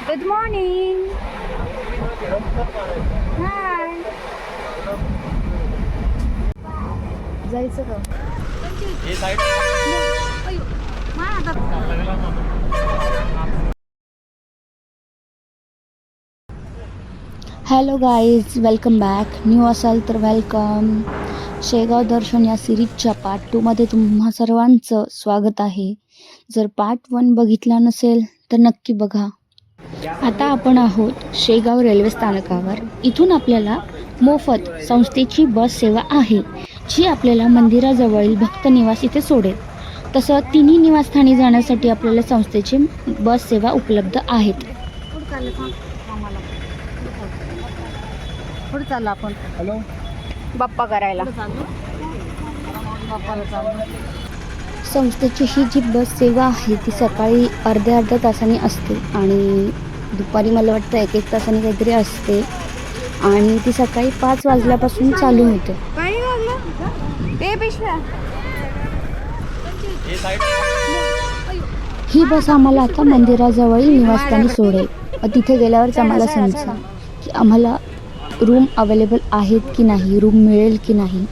Good morning. हाय. जायचं का? Hello guys, welcome back. New असाल तर वेलकम. शेगाव दर्शन या सिरीजच्या पार्ट 2मध्ये तुम्हा सर्वांचं स्वागत आहे. जर पार्ट 1 बघितला नसेल तर नक्की बघा. आता आपण आहोत शेगाव रेल्वे स्थानकावर. इथून आपल्याला मोफत संस्थेची बस सेवा आहे, जी आपल्याला मंदिराजवळील भक्त निवास इथे सोडेल. तसं तिन्ही निवासस्थानी जाण्यासाठी आपल्याला संस्थेची बस सेवा उपलब्ध आहेत. पुढे चाललो आपण. हॅलो, बाप्पा करायला. संस्थेची ही जी बस सेवा आहे ती सकाळी अर्ध्या तासांनी असते आणि दुपारी मला वाटतं 1 तासांनी काहीतरी असते आणि ती सकाळी 5 वाजल्यापासून चालू होते. पाणी लागलं ते पिशव्या. ही बस आम्हाला आता मंदिराजवळील निवासस्थानी सोडेल. तिथे गेल्यावरच आम्हाला समजेल की आम्हाला रूम अवेलेबल आहेत की नाही, रूम मिळेल की नाही.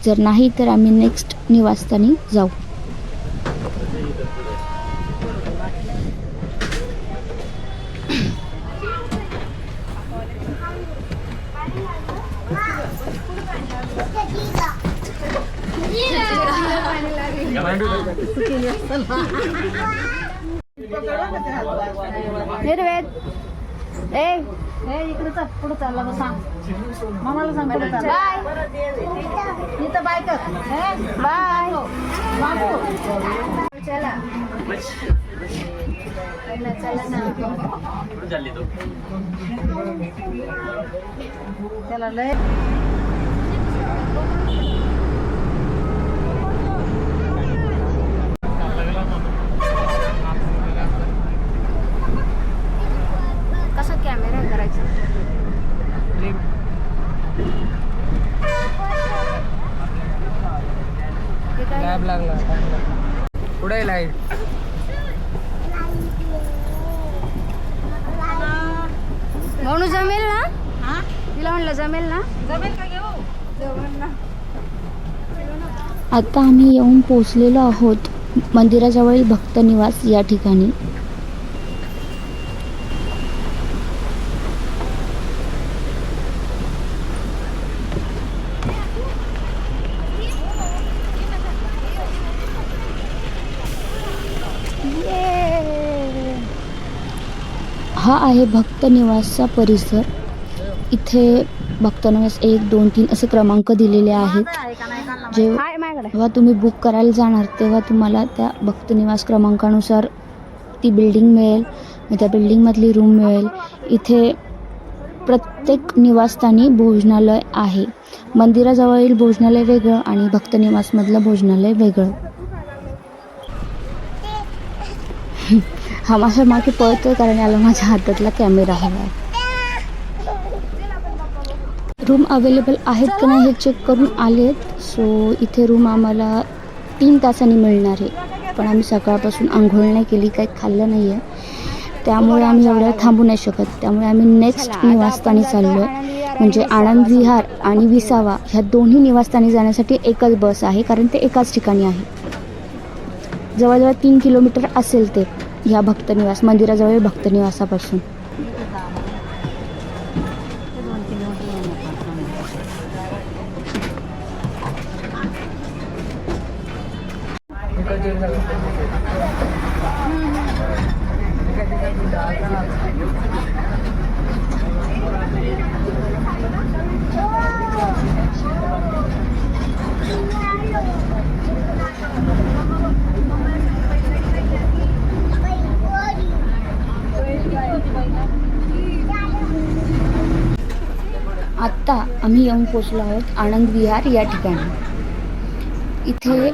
जर नाही तर आम्ही नेक्स्ट निवासस्थानी जाऊ. निर्वेद ए इकडे चल. पुढे चालला तर सांग मामाला, सांग पुढे चाल. बाय. इथं बाय कर. बाय बाबू. चला चला ना. चला लय कसा कॅमेरा करायचा. लॅब लागला. पुढे लाईट. म्हणून जमेल ना. तिला म्हणलं जमेल ना. जमेल का घेऊ. जमेल ना. आता आम्ही येऊन पोचलेलो आहोत मंदिराजवळील भक्त निवास या ठिकाणी. हा आहे भक्त निवासचा परिसर. इथे भक्त निवास 1, 2, 3 असे क्रमांक दिलेले आहेत. जेव्हा तुम्ही बुक करायला जाणार तेव्हा तुम्हाला त्या भक्त निवास क्रमांकानुसार ती बिल्डिंग मिळेल, त्या बिल्डिंगमधली रूम मिळेल. इथे प्रत्येक निवासस्थानी भोजनालय आहे. मंदिराजवळील भोजनालय वेगळं आणि भक्त निवासमधलं भोजनालय वेगळं. हा माझ्या मागे पळतोय कारण याला माझ्या हातातला कॅमेरा हवा आहे. रूम अवेलेबल आहेत की नाही हे चेक करून आलेत. सो इथे रूम आम्हाला 3 तासांनी मिळणार आहे. पण आम्ही सकाळपासून आंघोळ नाही केली, काही खाल्लं नाही आहे, त्यामुळे आम्ही एवढ्या थांबू नाही शकत. त्यामुळे आम्ही नेक्स्ट निवासस्थानी चाललो आहे. म्हणजे आनंद विहार आणि विसावा ह्या दोन्ही निवासस्थानी जाण्यासाठी एकच बस आहे, कारण ते एकाच ठिकाणी आहे. जवळजवळ 3 किलोमीटर असेल ते ह्या भक्तनिवास मंदिराजवळ भक्तनिवासापासून. आत्ता आम्ही येऊन पोचलो आहोत आनंद विहार या ठिकाणी. इथे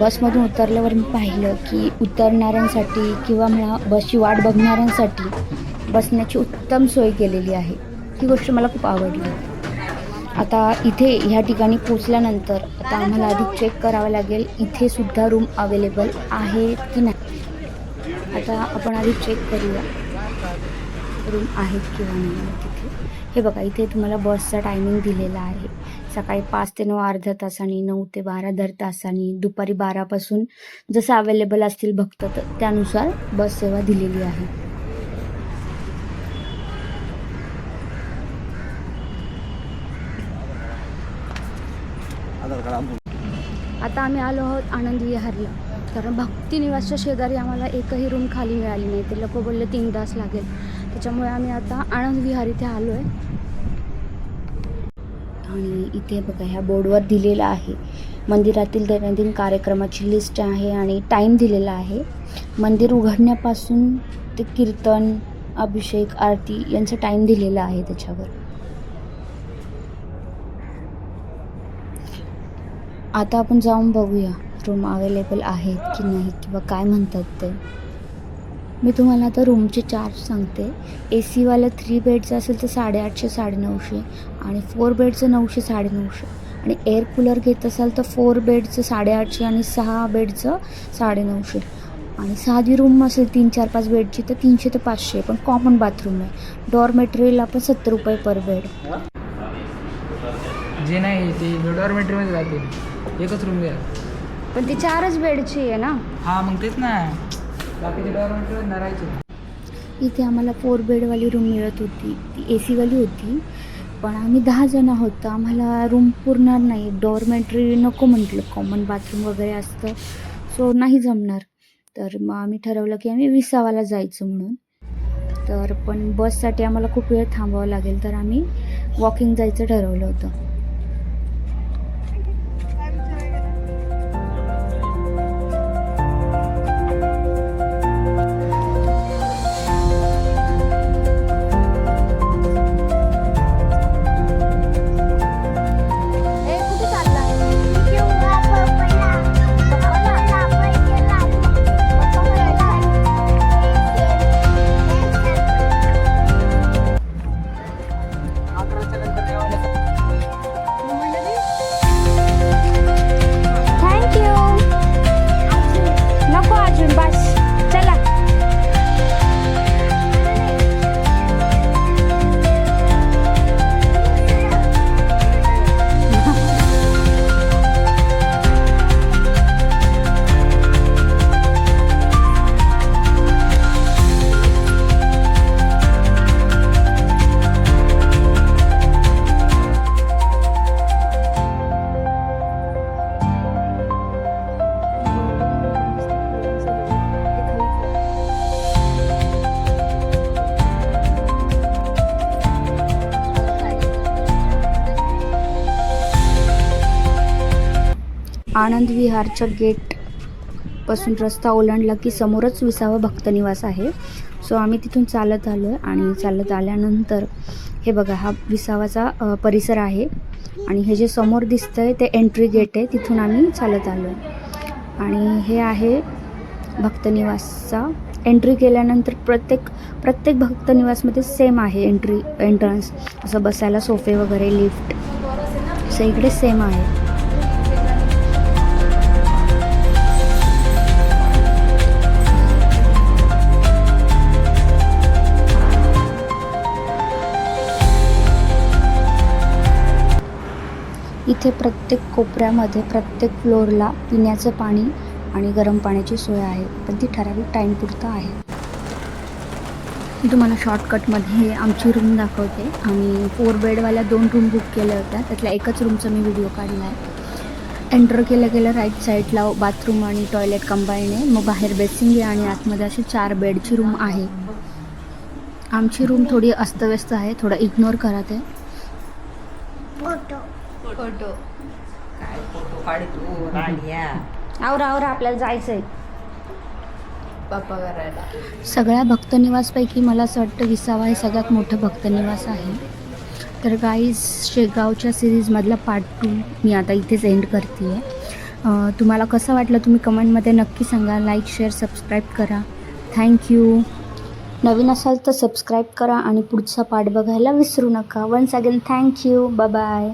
बसमधून उतरल्यावर मी पाहिलं की उतरणाऱ्यांसाठी किंवा मला बसची वाट बघणाऱ्यांसाठी बसण्याची उत्तम सोय केलेली आहे. ही गोष्ट मला खूप आवडली. आता इथे ह्या ठिकाणी पोचल्यानंतर आता आम्हाला आधी चेक करावं लागेल इथे सुद्धा रूम अवेलेबल आहेत की नाही. आता आपण आधी चेक करूया. रूम आहेत किंवा नाही आहे तिथे. हे बघा इथे तुम्हाला बसचा टायमिंग दिलेला आहे. सकाळी 5 ते 9 अर्ध्या तासानी, 9 ते 12 दर तासानी, दुपारी 12पासून जसं अवेलेबल असतील भक्त तर त्यानुसार बस सेवा दिलेली आहे. आता आम्ही आलो आहोत आनंद विहारला. कारण भक्ती निवासच्या शेजारी आम्हाला एकही रूम खाली मिळाली नाही. ते लोक बोलले 3 तास लागेल. त्याच्यामुळे आम्ही आता आनंद विहार इथे आलो आहे. आणि इथे बघा ह्या बोर्डवर दिलेलं आहे मंदिरातील दैनंदिन कार्यक्रमाची लिस्ट आहे आणि टाईम दिलेला आहे. मंदिर उघडण्यापासून ते कीर्तन, अभिषेक, आरती यांचा टाईम दिलेला आहे त्याच्यावर. आता आपण जाऊन बघूया रूम अवेलेबल आहेत की नाही किंवा काय म्हणतात ते. मी तुम्हाला आता रूमचे चार्ज सांगते. ए सीवाला 3 बेडचं असेल तर 850 950 आणि 4 बेडचं 900 950 आणि एअर कूलर घेत असाल तर 4 बेडचं 850 आणि 6 बेडचं 950 आणि साधी रूम असेल 3 4 5 बेडची तर 300 ते 500. पण कॉमन बाथरूम आहे. डॉर्मेटरीला पण 70 रुपये पर बेड. जे नाही ते डॉर्मेटरीमध्ये जातील. एकच रूम घ्या. पण ती 4च बेडची आहे ना. हां मग तेच ना, बाकीचे डॉर्मेटरीमध्ये ना राहायचे. इथे आम्हाला 4 बेडवाली रूम मिळत होती. ती ए सीवाली होती. पण आम्ही 10 जण होतो. आम्हाला रूम पुरणार नाही. डॉर्मेटरी नको म्हटलं, कॉमन बाथरूम वगैरे असतं सो नाही जमणार. तर मग आम्ही ठरवलं की आम्ही 20वाला जायचं म्हणून. तर पण बससाठी आम्हाला खूप वेळ थांबावं लागेल तर आम्ही वॉकिंग जायचं ठरवलं होतं. आनंद विहारच्या गेटपासून रस्ता ओलांडला की समोरच 20वा भक्तनिवास आहे. सो आम्ही तिथून चालत आलो आहे आणि चालत आल्यानंतर हे बघा हा 20वाचा परिसर आहे आणि हे जे समोर दिसतं आहे ते एंट्री गेट आहे. तिथून आम्ही चालत आलो आहे आणि हे आहे भक्तनिवासचा. एंट्री केल्यानंतर प्रत्येक भक्तनिवासमध्ये सेम आहे एंट्रन्स. असं बसायला सोफे वगैरे, लिफ्ट असं इकडे सेम आहे. इथे प्रत्येक कोपऱ्यामध्ये प्रत्येक फ्लोअरला पिण्याचं पाणी आणि गरम पाण्याची सोय आहे. पण ती ठराविक टाईमपुरतं आहे. मी तुम्हाला शॉर्टकटमध्ये आमची रूम दाखवते. आम्ही 4 बेडवाल्या 2 रूम बुक केल्या होत्या. त्यातल्या एकच रूमचा मी व्हिडिओ काढला आहे. एंटर केलं राईट साईडला बाथरूम आणि टॉयलेट कंबाईन आहे. मग बाहेर बेसिंग आहे आणि आतमध्ये अशी 4 बेडची रूम आहे. आमची रूम थोडी अस्तव्यस्त आहे. थोडं इग्नोर करा ते. फोटो काढतो राणीया. आवरा आपल्याला जायचं आहे पप्पा करायला. सगळ्या भक्तनिवासपैकी मला असं वाटतं 20वा हे सगळ्यात मोठं भक्तनिवास आहे. तर गाईज शेगावच्या सिरीजमधला पार्ट 2 मी आता इथेच एंड करते आहे. तुम्हाला कसं वाटलं तुम्ही कमेंटमध्ये नक्की सांगा. लाईक, शेअर, सबस्क्राईब करा. थँक्यू. नवीन असाल तर सबस्क्राईब करा आणि पुढचा पार्ट बघायला विसरू नका. Once again thank you. बाय.